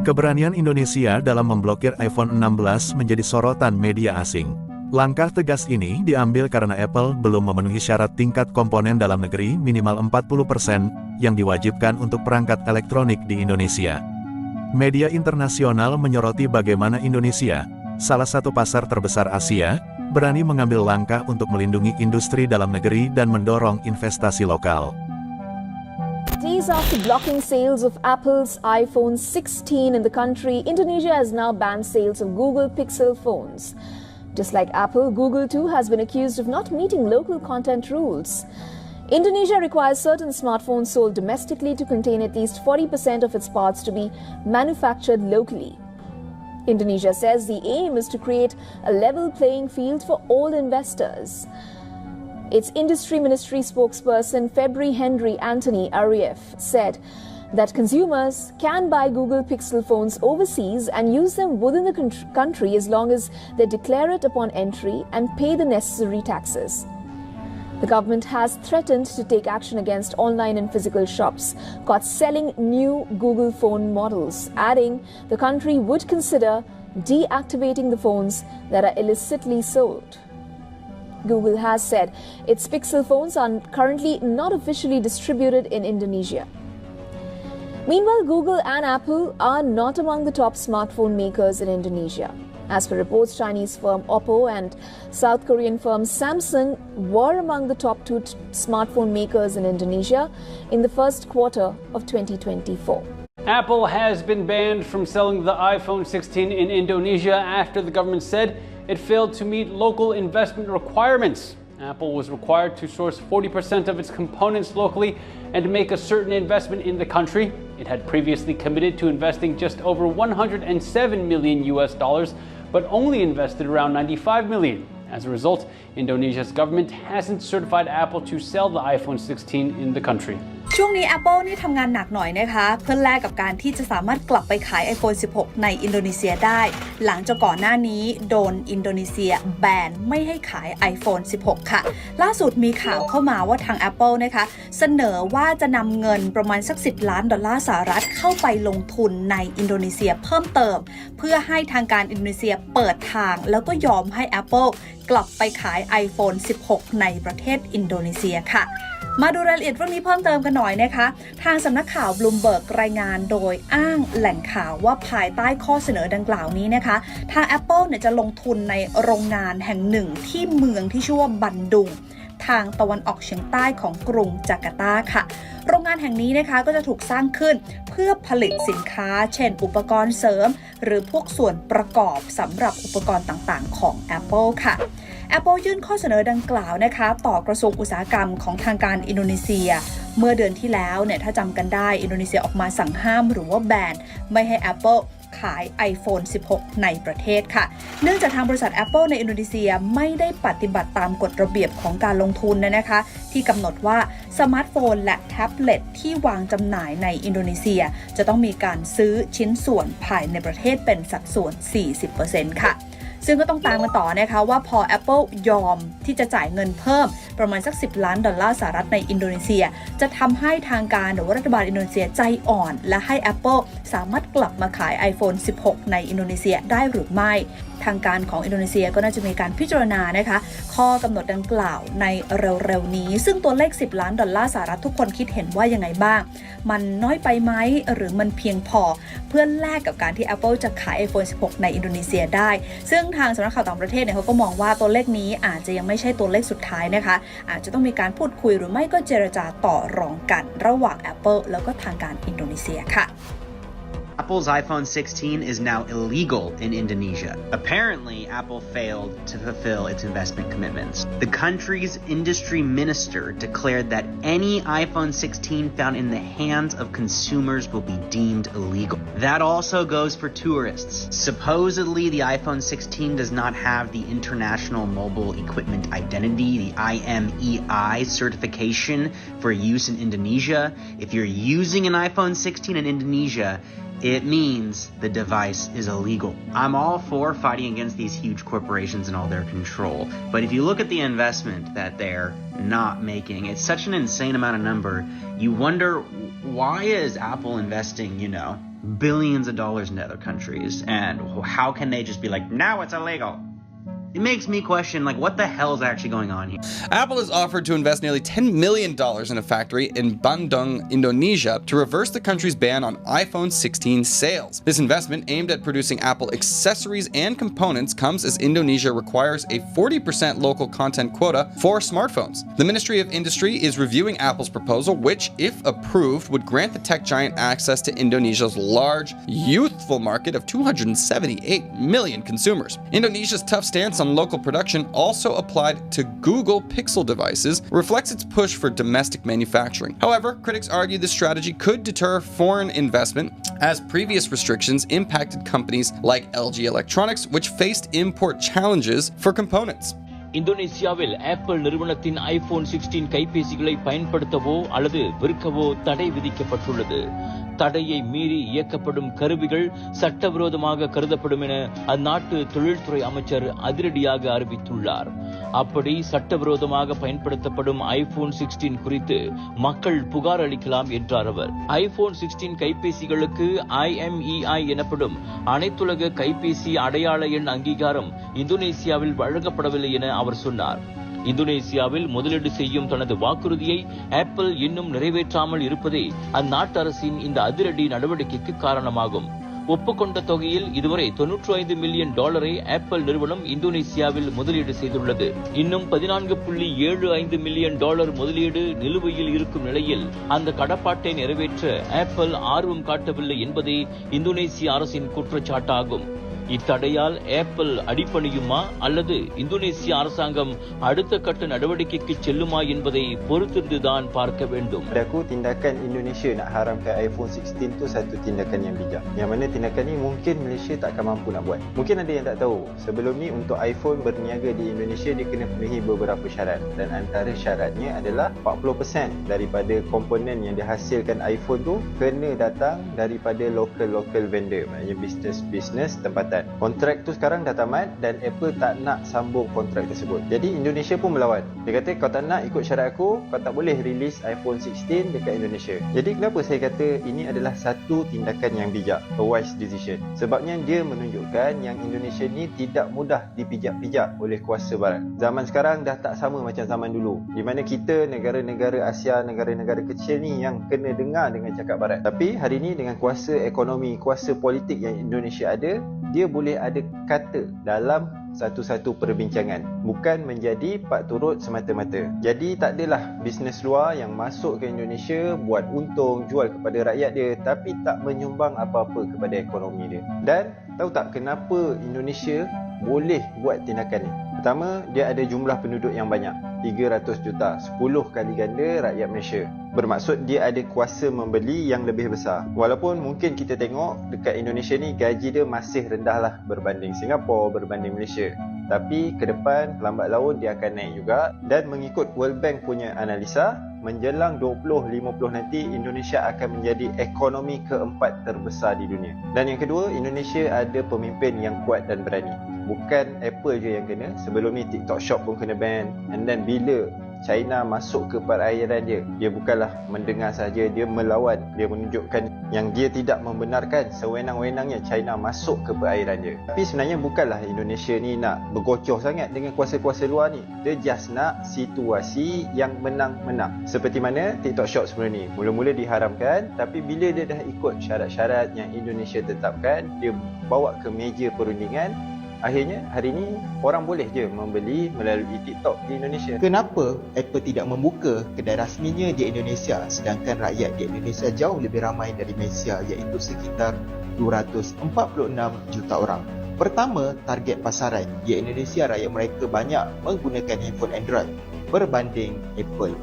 Keberanian Indonesia dalam memblokir iPhone 16 menjadi sorotan media asing. Langkah tegas ini diambil karena Apple belum memenuhi syarat tingkat komponen dalam negeri minimal 40% yang diwajibkan untuk perangkat elektronik di Indonesia. Media internasional menyoroti bagaimana Indonesia, salah satu pasar terbesar Asia, berani mengambil langkah untuk melindungi industri dalam negeri dan mendorong investasi lokal. Days after blocking sales of Apple's iPhone 16 in the country, Indonesia has now banned sales of Google Pixel phones. Just like Apple, Google too has been accused of not meeting local content rules. Indonesia requires certain smartphones sold domestically to contain at least 40% of its parts to be manufactured locally. Indonesia says the aim is to create a level playing field for all investors. Its industry ministry spokesperson Febri Henry Anthony Arief said that consumers can buy Google Pixel phones overseas and use them within the country as long as they declare it upon entry and pay the necessary taxes. The government has threatened to take action against online and physical shops caught selling new Google phone models, adding the country would consider deactivating the phones that are illicitly sold. Google has said its Pixel phones are currently not officially distributed in Indonesia. Meanwhile, Google and Apple are not among the top smartphone makers in Indonesia. As per reports, Chinese firm Oppo and South Korean firm Samsung were among the top two smartphone makers in Indonesia in the first quarter of 2024. Apple has been banned from selling the iPhone 16 in Indonesia after the government said it failed to meet local investment requirements. Apple was required to source 40% of its components locally and to make a certain investment in the country. It had previously committed to investing just over $107 million US, but only invested around $95 million. As a result, Indonesia's government hasn't certified Apple to sell the iPhone 16 in the country. ช่วงนี้ Apple นี่ทำงานหนักหน่อยนะคะเพื่อแลกกับการที่จะสามารถกลับไปขาย iPhone 16 ในอินโดนีเซียได้หลังจากก่อนหน้านี้โดนอินโดนีเซียแบนไม่ให้ขาย iPhone 16 ค่ะล่าสุดมีข่าวเข้ามาว่าทาง Apple นะคะเสนอว่าจะนำเงินประมาณสัก$10 ล้านเข้าไปลงทุนในอินโดนีเซียเพิ่มเติมเพื่อให้ทางการอินโดนีเซียเปิดทางแล้วก็ยอมให้ Apple กลับไปขาย iPhone 16 ในประเทศอินโดนีเซียค่ะมาดูรายละเอียดเรื่องนี้เพิ่มเติมกันหน่อยนะคะทางสำนักข่าว Bloomberg รายงานโดยอ้างแหล่งข่าวว่าภายใต้ข้อเสนอดังกล่าวนี้นะคะทาง Apple เนี่ยจะลงทุนในโรงงานแห่งหนึ่งที่เมืองที่ชื่อว่าบันดุงทางตะวันออกเฉียงใต้ของกรุงจาการ์ตาค่ะโรงงานแห่งนี้นะคะก็จะถูกสร้างขึ้นเพื่อผลิตสินค้าเช่นอุปกรณ์เสริมหรือพวกส่วนประกอบสำหรับอุปกรณ์ต่างๆของ Apple ค่ะApple ยื่นข้อเสนอดังกล่าวนะคะต่อกระทรวงอุตสาหกรรมของทางการอินโดนีเซียเมื่อเดือนที่แล้วเนี่ยถ้าจำกันได้อินโดนีเซียออกมาสั่งห้ามหรือว่าแบนไม่ให้ Apple ขาย iPhone 16 ในประเทศค่ะเนื่องจากทางบริษัท Apple ในอินโดนีเซียไม่ได้ปฏิบัติตามกฎระเบียบของการลงทุนนะคะที่กำหนดว่าสมาร์ทโฟนและแท็บเล็ตที่วางจำหน่ายในอินโดนีเซียจะต้องมีการซื้อชิ้นส่วนภายในประเทศเป็นสัดส่วน 40% ค่ะซึ่งก็ต้องตามกันต่อนะคะว่าพอ Apple ยอมที่จะจ่ายเงินเพิ่มประมาณสัก$10 ล้านในอินโดนีเซียจะทำให้ทางการหรือว่ารัฐบาลอินโดนีเซียใจอ่อนและให้ Apple สามารถกลับมาขาย iPhone 16 ในอินโดนีเซียได้หรือไม่ทางการของอินโดนีเซียก็น่าจะมีการพิจารณานะคะข้อกำหนดดังกล่าวในเร็วๆนี้ซึ่งตัวเลข$10 ล้านทุกคนคิดเห็นว่ายังไงบ้างมันน้อยไปไหมหรือมันเพียงพอเพื่อแลกกับการที่ Apple จะขาย iPhone 16 ในอินโดนีเซียได้ซึ่งทางสำนักข่าวต่างประเทศเนี่ยเขาก็มองว่าตัวเลขนี้อาจจะยังไม่ใช่ตัวเลขสุดท้ายนะคะอาจจะต้องมีการพูดคุยหรือไม่ก็เจรจาต่อรองกันระหว่าง Apple แล้วก็ทางการอินโดนีเซียค่ะApple's iPhone 16 is now illegal in Indonesia. Apparently, Apple failed to fulfill its investment commitments. The country's industry minister declared that any iPhone 16 found in the hands of consumers will be deemed illegal. That also goes for tourists. Supposedly, the iPhone 16 does not have the International Mobile Equipment Identity, the IMEI certification for use in Indonesia. If you're using an iPhone 16 in Indonesia, it means the device is illegal. I'm all for fighting against these huge corporations and all their control. But if you look at the investment that they're not making, it's such an insane amount of number. You wonder, why is Apple investing, billions of dollars into other countries. And how can they just be like, now it's illegal? It makes me question, like, what the hell is actually going on here? Apple has offered to invest nearly $10 million in a factory in Bandung, Indonesia, to reverse the country's ban on iPhone 16 sales. This investment, aimed at producing Apple accessories and components, comes as Indonesia requires a 40% local content quota for smartphones. The Ministry of Industry is reviewing Apple's proposal, which, if approved, would grant the tech giant access to Indonesia's large, youthful market of 278 million consumers. Indonesia's tough stance on local production, also applied to Google Pixel devices, reflects its push for domestic manufacturing. However, critics argue this strategy could deter foreign investment, as previous restrictions impacted companies like LG Electronics, which faced import challenges for components. இந்தோனேசியாவில் apple நிறுவனத்தின் iPhone 16 கைபேசிகளை பயன்படுத்தவோ அல்லது விற்கவோ தடை விதிக்கப்பட்டுள்ளது. தடையை மீறி இயக்கப்படும் கருவிகள் சட்டவிரோதமாக கருதப்படும் என அந்நாட்டு தொழில்துறை அமைச்சர் அதிரடியாக அறிவித்துள்ளார். அப்படி சட்டவிரோதமாக பயன்படுத்தப்படும் ஐபோன் 16 குறித்து மக்கள் புகார் அளிக்கலாம் என்றார் அவர். ஐபோன் 16 கைபேசிகளுக்கு IMEI எனப்படும் அனைத்துலக கைபேசி அடையாள எண் அங்கீகாரம் இந்தோனேசியாவில் வழங்கப்படவில்லை என அவர் சொன்னார். இந்தோனேசியாவில் முதலீடு செய்யும் தனது வாக்குறுதியை ஆப்பிள் இன்னும் நிறைவேற்றாமல் இருப்பதே அந்நாட்டு அரசின் இந்த அதிரடி நடவடிக்கைக்கு காரணமாகும். ஒப்புக்கொண்ட தொகையில் இதுவரை $95 மில்லியன் ஆப்பிள் நிறுவனம் இந்தோனேசியாவில் முதலீடு செய்துள்ளது. இன்னும் $14.75 மில்லியன் முதலீடு நிலுவையில் இருக்கும் நிலையில் அந்த கடப்பாட்டை நிறைவேற்ற ஆப்பிள் ஆர்வம் காட்டவில்லை என்பதே இந்தோனேசிய அரசின் குற்றச்சாட்டாகும். இத்தடையால் ஆப்பிள் அடிபணியுமா அல்லது இந்தோனேசிய அரசாங்கம் அடுத்த கட்ட நடவடிக்கைக்கு செல்லுமா என்பதை பொறுத்திருந்துதான் பார்க்க வேண்டும். Aku tindakan Indonesia nak haramkan iPhone 16 tu satu tindakan yang bijak. Yang mana tindakan ni mungkin Malaysia tak akan mampu nak buat. Mungkin ada yang tak tahu. Sebelum ni untuk iPhone berniaga di Indonesia dia kena penuhi beberapa syarat dan antara syaratnya adalah 40% daripada komponen yang dihasilkan iPhone tu kena datang daripada local vendor, maknanya business tempatan. Kontrak tu sekarang dah tamat dan Apple tak nak sambung kontrak tersebut. Jadi Indonesia pun melawan. Dia kata kau tak nak ikut syarat aku, kau tak boleh release iPhone 16 dekat Indonesia. Jadi kenapa saya kata ini adalah satu tindakan yang bijak, a wise decision. Sebabnya dia menunjukkan yang Indonesia ni tidak mudah dipijak-pijak oleh kuasa barat. Zaman sekarang dah tak sama macam zaman dulu, di mana kita negara-negara Asia, negara-negara kecil ni yang kena dengar dengan cakap barat. Tapi hari ni dengan kuasa ekonomi, kuasa politik yang Indonesia ada, dia boleh ada kata dalam satu-satu perbincangan, bukan menjadi pak turut semata-mata. Jadi tak adalah bisnes luar yang masuk ke Indonesia buat untung, jual kepada rakyat dia, tapi tak menyumbang apa-apa kepada ekonomi dia. Dan tahu tak kenapa Indonesia boleh buat tindakan ni? Pertama, dia ada jumlah penduduk yang banyak, 300 juta, 10 kali ganda rakyat Malaysia. Bermaksud dia ada kuasa membeli yang lebih besar. Walaupun mungkin kita tengok dekat Indonesia ni gaji dia masih rendah lah berbanding Singapura, berbanding Malaysia. Tapi ke depan lambat laun dia akan naik juga. Dan mengikut World Bank punya analisa, menjelang 2050 nanti Indonesia akan menjadi ekonomi keempat terbesar di dunia. Dan yang kedua, Indonesia ada pemimpin yang kuat dan berani. Bukan Apple je yang kena. Sebelum ni TikTok Shop pun kena ban. And then bila China masuk ke perairan dia, dia bukanlah mendengar saja, dia melawan. Dia menunjukkan yang dia tidak membenarkan sewenang-wenangnya China masuk ke perairan dia. Tapi sebenarnya bukanlah Indonesia ni nak bergocoh sangat dengan kuasa-kuasa luar ni. Dia just nak situasi yang menang-menang. Seperti mana TikTok Shop sebelum ni, mula-mula diharamkan, tapi bila dia dah ikut syarat-syarat yang Indonesia tetapkan, dia bawa ke meja perundingan, akhirnya hari ini orang boleh je membeli melalui TikTok di Indonesia. Kenapa Apple tidak membuka kedai rasminya di Indonesia sedangkan rakyat di Indonesia jauh lebih ramai dari Malaysia, iaitu sekitar 246 juta orang? Pertama, target pasaran. Di Indonesia rakyat mereka banyak menggunakan handphone Android berbanding Apple.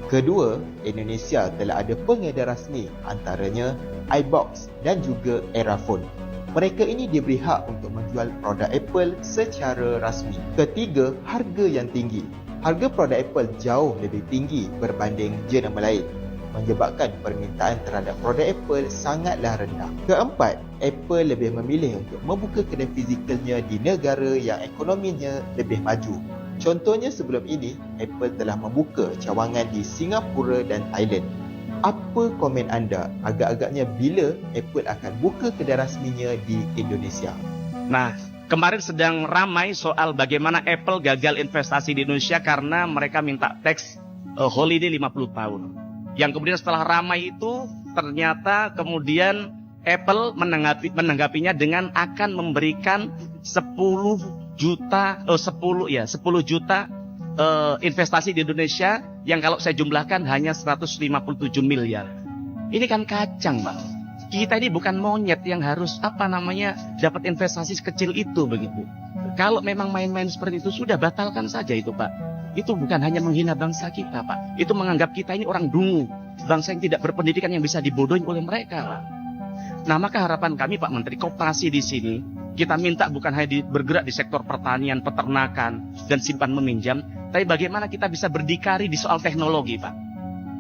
Kedua, Indonesia telah ada pengedar rasmi, antaranya iBox dan juga Erafone. Mereka ini diberi hak untuk menjual produk Apple secara rasmi. Ketiga, harga yang tinggi. Harga produk Apple jauh lebih tinggi berbanding jenama lain, menyebabkan permintaan terhadap produk Apple sangatlah rendah. Keempat, Apple lebih memilih untuk membuka kedai fizikalnya di negara yang ekonominya lebih maju. Contohnya sebelum ini, Apple telah membuka cawangan di Singapura dan Thailand. Apa komen anda? Agak-agaknya bila Apple akan buka kedai rasminya di Indonesia? Nah, kemarin sedang ramai soal bagaimana Apple gagal investasi di Indonesia karena mereka minta tax holiday 50 tahun. Yang kemudian setelah ramai itu, ternyata kemudian Apple menanggapinya dengan akan memberikan 10 juta investasi di Indonesia yang kalau saya jumlahkan hanya 157 miliar. Ini kan kacang, Bang. Kita ini bukan monyet yang harus dapat investasi sekecil itu begitu. Kalau memang main-main seperti itu sudah batalkan saja itu, Pak. Itu bukan hanya menghina bangsa kita, Pak. Itu menganggap kita ini orang dungu, bangsa yang tidak berpendidikan yang bisa dibodohi oleh mereka, Pak. Nah, maka harapan kami, Pak Menteri, koperasi di sini kita minta bukan hanya bergerak di sektor pertanian, peternakan, dan simpan meminjam, tapi bagaimana kita bisa berdikari di soal teknologi, Pak.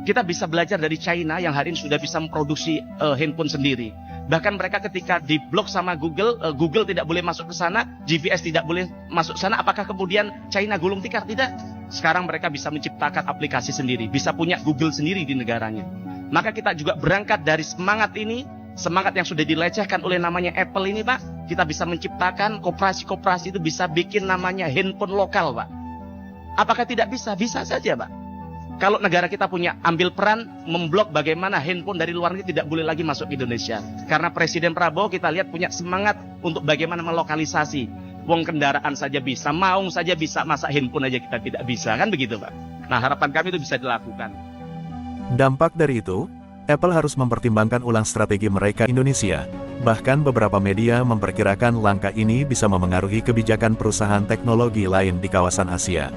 Kita bisa belajar dari China yang hari ini sudah bisa memproduksi handphone sendiri. Bahkan mereka ketika diblok sama Google, Google tidak boleh masuk ke sana, GPS tidak boleh masuk ke sana, apakah kemudian China gulung tikar? Tidak. Sekarang mereka bisa menciptakan aplikasi sendiri, bisa punya Google sendiri di negaranya. Maka kita juga berangkat dari semangat ini, semangat yang sudah dilecehkan oleh namanya Apple ini, Pak. Kita bisa menciptakan koperasi-koperasi itu bisa bikin namanya handphone lokal, Pak. Apakah tidak bisa? Bisa saja, Pak. Kalau negara kita punya ambil peran memblok bagaimana handphone dari luar negeri tidak boleh lagi masuk ke Indonesia. Karena Presiden Prabowo kita lihat punya semangat untuk bagaimana melokalisasi. Wong kendaraan saja bisa, maung saja bisa, masa handphone aja kita tidak bisa, kan begitu, Pak. Nah, harapan kami itu bisa dilakukan. Dampak dari itu, Apple harus mempertimbangkan ulang strategi mereka Indonesia. Bahkan beberapa media memperkirakan langkah ini bisa memengaruhi kebijakan perusahaan teknologi lain di kawasan Asia.